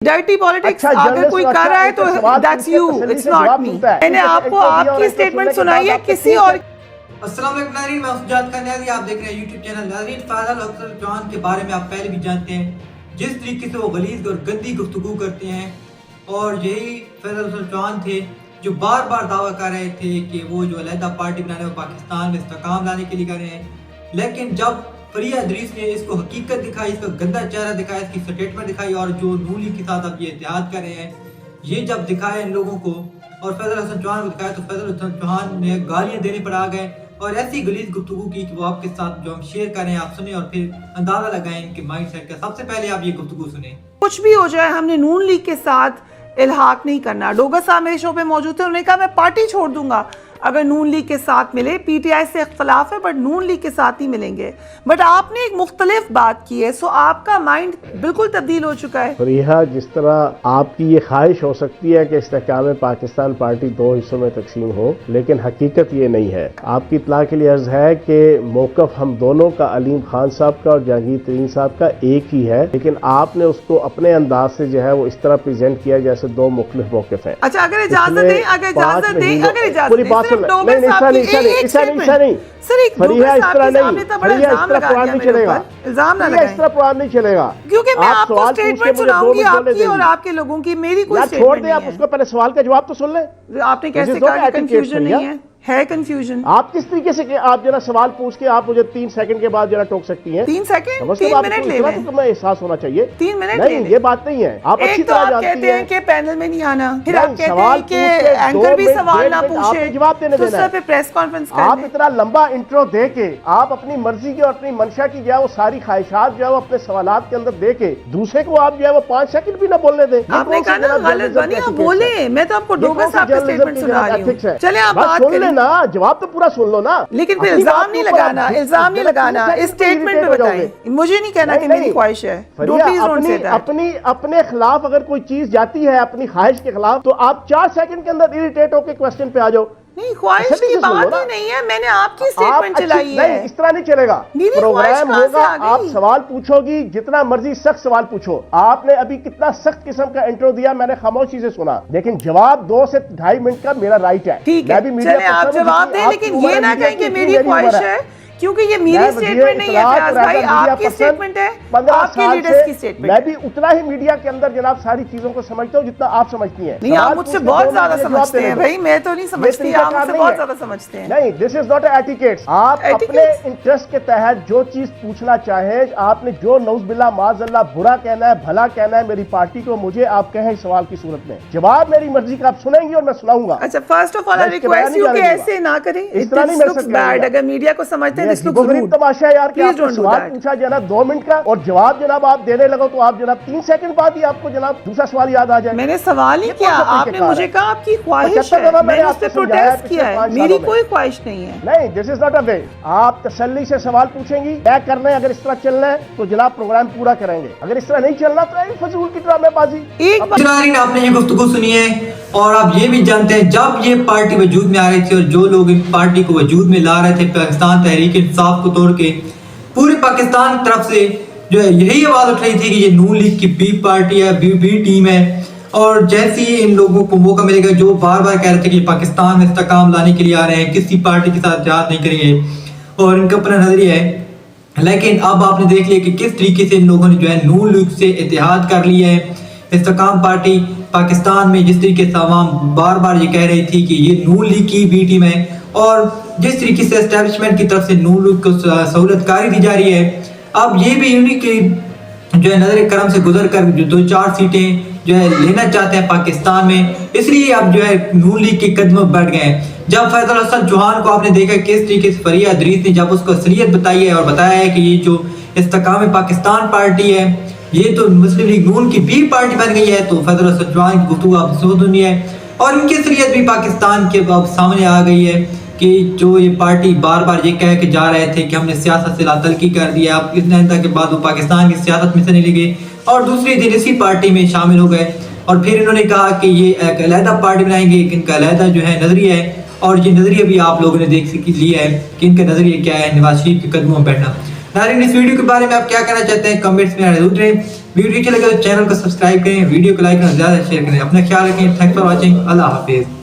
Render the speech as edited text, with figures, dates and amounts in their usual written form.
Dirty politics اگر کوئی کر رہا ہے تو that's you, it's not me. میں نے آپ کو آپ کی اسٹیٹمنٹ سنائی ہے کسی اور. السلام علیکم ناظرین، میں سجاد خان نیازی، آپ دیکھ رہے ہیں یوٹیوب چینل. ناظرین، فیصل حسن چوہان کے بارے میں آپ پہلے بھی جانتے ہیں، جس طریقے سے وہ غلیظ اور گندی گفتگو کرتے ہیں، اور یہی فیصل حسن چوہان تھے جو بار بار دعویٰ کر رہے تھے کہ وہ جو علیحدہ پارٹی بنانے وہ پاکستان میں استحکام لانے کے لیے کر رہے ہیں. لیکن جب فریہ ادریس نے اس کو حقیقت دکھائی، اس کا گندا چہرہ دکھایا، اس کی سٹیٹمنٹ دکھائی، اور جو نون لیگ کے ساتھ اب یہ اتحاد کر رہے ہیں، یہ جب دکھایا ان لوگوں کو اور فیصل حسن چوہان کو دکھایا، تو فیصل حسن چوہان نے گالیاں دینے پر آ گئے اور ایسی غلیظ گفتگو کی کہ وہ آپ کے ساتھ جو ہم شیئر کریں آپ سنیں اور پھر اندازہ لگائیں ان کے مائنڈ سیٹ کا. سب سے پہلے آپ یہ گفتگو سنیں. کچھ بھی ہو جائے ہم نے نون لیگ کے ساتھ الحاق نہیں کرنا. ڈوگر صاحب میرے شو پہ موجود تھے، انہوں نے کہا میں پارٹی چھوڑ دوں گا اگر نون لیگ کے ساتھ ملے. پی ٹی آئی سے اختلاف ہے بٹ نون لیگ کے ساتھ ہی ملیں گے. بٹ آپ نے ایک مختلف بات کی ہے، سو آپ کا مائنڈ بالکل تبدیل ہو چکا ہے. فریحہ، جس طرح آپ کی یہ خواہش ہو سکتی ہے کہ استحکام پاکستان پارٹی دو حصوں میں تقسیم ہو، لیکن حقیقت یہ نہیں ہے. آپ کی اطلاع کے لیے عرض ہے کہ موقف ہم دونوں کا، علیم خان صاحب کا اور جہانگیر ترین صاحب کا ایک ہی ہے، لیکن آپ نے اس کو اپنے انداز سے جو ہے وہ اس طرح پریزنٹ کیا جیسے دو مختلف موقف ہیں. اچھا، اگر اجازت دیں پوری بات سن نہیں چلے گا کیونکہ میں آپ کو اسٹیٹمنٹ سناؤں گی آپ کی اور آپ کے لوگوں کی. میری کوئی چھوڑ دیں، آپ اس کو پہلے سوال کا جواب تو سن لیں. آپ نے کیسے کہا کہ کنفیوژن نہیں ہے کنفیوژن؟ آپ کس طریقے سے کہ آپ جنا سوال پوچھ کے آپ مجھے 3 سیکنڈ کے بعد جنا ٹوک سکتی ہیں. 3 سیکنڈ 3 منٹ لے لیں. تمہیں احساس ہونا چاہیے 3 منٹ نہیں، یہ بات نہیں ہے. آپ اچھی طرح جانتی ہیں. کہتے ہیں کہ پینل میں نہیں آنا، پھر آپ کہتے ہیں کہ اینکر بھی سوال نہ پوچھے، جواب دینے دینا پہ پریس کانفرنس آپ اتنا لمبا انٹرو دے کے آپ اپنی مرضی کی اور اپنی منشا کی جو ہے وہ ساری خواہشات جو ہے وہ اپنے سوالات کے اندر دے کے دوسرے کو آپ جو ہے وہ 5 سیکنڈ بھی نہ بولنے دیں. آپ نے کہا نا غلط بنی، آپ بولیں. میں تو آپ کو ڈوگر صاحب کا اسٹیٹمنٹ سنا رہی ہوں. چلیں آپ بات سن لیں نا، جواب تو پورا سن لو نا. لیکن پھر الزام نہیں لگانا، الزام نہیں لگانا. اسٹیٹمنٹ پہ بتائیں. مجھے نہیں کہنا کہ میری خواہش ہے. اپنے خلاف اگر کوئی چیز جاتی ہے اپنی خواہش کے خلاف تو آپ 4 سیکنڈ کے اندر اریٹیٹ ہو کے کوسچن پہ آ جاؤ. نہیں، خواہش کی بات ہی نہیں ہے، میں نے آپ کی اسٹیٹمنٹ چلائی ہے. نہیں، اس طرح نہیں چلے گا. پروگرام ہوگا، آپ سوال پوچھو گی، جتنا مرضی سخت سوال پوچھو. آپ نے ابھی کتنا سخت قسم کا انٹرو دیا، میں نے خاموشی سے سنا، لیکن جواب 2 سے 2.5 منٹ کا میرا رائٹ ہے. ٹھیک ہے، چلیں آپ جواب دیں، لیکن یہ نہ کہیں کہ میری خواہش ہے، کیونکہ یہ میری اسٹیٹمنٹ نہیں ہے فیاض بھائی، آپ کی اسٹیٹمنٹ ہے، آپ کے لیڈرز کی اسٹیٹمنٹ. میں بھی اتنا ہی میڈیا کے اندر جناب ساری چیزوں کو سمجھتا ہوں جتنا آپ سمجھتی ہیں. نہیں، آپ مجھ سے بہت زیادہ سمجھتے ہیں بھائی، میں تو نہیں سمجھتی، آپ مجھ سے بہت زیادہ سمجھتے ہیں. نہیں، دس از ناٹ ایٹیکیٹس. آپ اپنے انٹرسٹ کے تحت جو چیز پوچھنا چاہیں، آپ نے جو نعوذ باللہ معاذ اللہ برا کہنا ہے، بھلا کہنا ہے میری پارٹی کو، مجھے آپ کہیں سوال کی صورت میں. جواب میری مرضی کا آپ سنیں گی اور میں سناؤں گا. اچھا، first of all I request you کہ ایسے نہ کریں. اس طرح نہیں مل سکتا. اگر میڈیا کو سمجھتے ہیں دس لکس روڈ. یار کہ آپ نے سوال پوچھا جناب 2 منٹ کا اور جواب جناب آپ دینے لگو تو آپ جناب 3 سیکنڈ بعد ہی آپ کو جناب دوسرا سوال یاد آ جائے. میں نے سوال ہی کیا، آپ نے مجھے کہا آپ کی خواہش ہے، میں نے اس پہ پروٹیسٹ کیا ہے. میری کوئی خواہش نہیں ہے. نہیں، دس از ناٹ اے وے. آپ تسلی سے سوال پوچھیں گی، طے کرنا ہے. اگر اس طرح چلنا ہے تو جناب پروگرام پورا کریں گے، اگر اس طرح نہیں چلنا تو فضول کی ڈرامے بازی. ایک بات آپ نے یہ گفتگو سنی ہے اور آپ یہ بھی جانتے ہیں جب یہ پارٹی وجود میں آ رہی تھی اور جو لوگ اس پارٹی کو وجود میں لا رہے تھے پاکستان تحریک انصاف کو توڑ کے، پورے پاکستان کی طرف سے جو ہے یہی آواز اٹھ رہی تھی کہ یہ نون لیگ کی بی پارٹی ہے، بی ٹیم ہے. اور جیسے ہی ان لوگوں کو موقع ملے گا جو بار بار کہہ رہے تھے کہ پاکستان میں استحکام لانے کے لیے آ رہے ہیں، کسی پارٹی کے ساتھ اتحاد نہیں کریں گے اور ان کا اپنا نظریہ ہے، لیکن اب آپ نے دیکھ لیا کہ کس طریقے سے ان لوگوں نے جو ہے نون لیگ سے اتحاد کر لیا ہے. استحکام پارٹی پاکستان میں جس طریقے سے عوام بار بار یہ کہہ رہی تھی کہ یہ نون لیگ کی بی ٹیم ہے، اور جس طریقے سے اسٹیبلشمنٹ کی طرف سے نون لیگ کو سہولت کاری دی جا رہی ہے، اب یہ بھی انہیں کی جو ہے نظر کرم سے گزر کر جو 2-4 سیٹیں جو ہے لینا چاہتے ہیں پاکستان میں، اس لیے اب جو ہے نون لیگ کے قدم بڑھ گئے ہیں. جب فیصل حسن چوہان کو آپ نے دیکھا کس طریقے سے فریہ ادریس نے جب اس کو اصلیت بتائی ہے اور بتایا ہے کہ یہ جو استحکام پاکستان پارٹی ہے یہ تو مسلم لیگ نون کی بی پارٹی بن گئی ہے، تو فیصل حسن چوہان کی گفتگو آپ سنی ہے اور ان کی اصلیت بھی پاکستان کے سامنے آ گئی ہے کہ جو یہ پارٹی بار بار یہ کہہ کے جا رہے تھے کہ ہم نے سیاست سے لا تلقی کر دیا، اب اتنے دن کے بعد وہ پاکستان کی سیاست میں سے نہیں لگے اور دوسری دن اسی پارٹی میں شامل ہو گئے. اور پھر انہوں نے کہا کہ یہ ایک علیحدہ پارٹی بنائیں گے، ان کا علیحدہ جو ہے نظریہ ہے، اور یہ نظریہ بھی آپ لوگوں نے دیکھ لیا ہے کہ ان کا نظریہ کیا ہے، نواز شریف کے قدموں میں بیٹھنا. ناظرین، اس ویڈیو کے بارے میں آپ کیا کہنا چاہتے ہیں کمنٹس میں ضرور دیں. ویڈیو اچھی لگے تو چینل کو سبسکرائب کریں, ویڈیو کو لائک کریں, زیادہ شیئر کریں. اپنا خیال رکھیں. Thanks for watching. اللہ حافظ.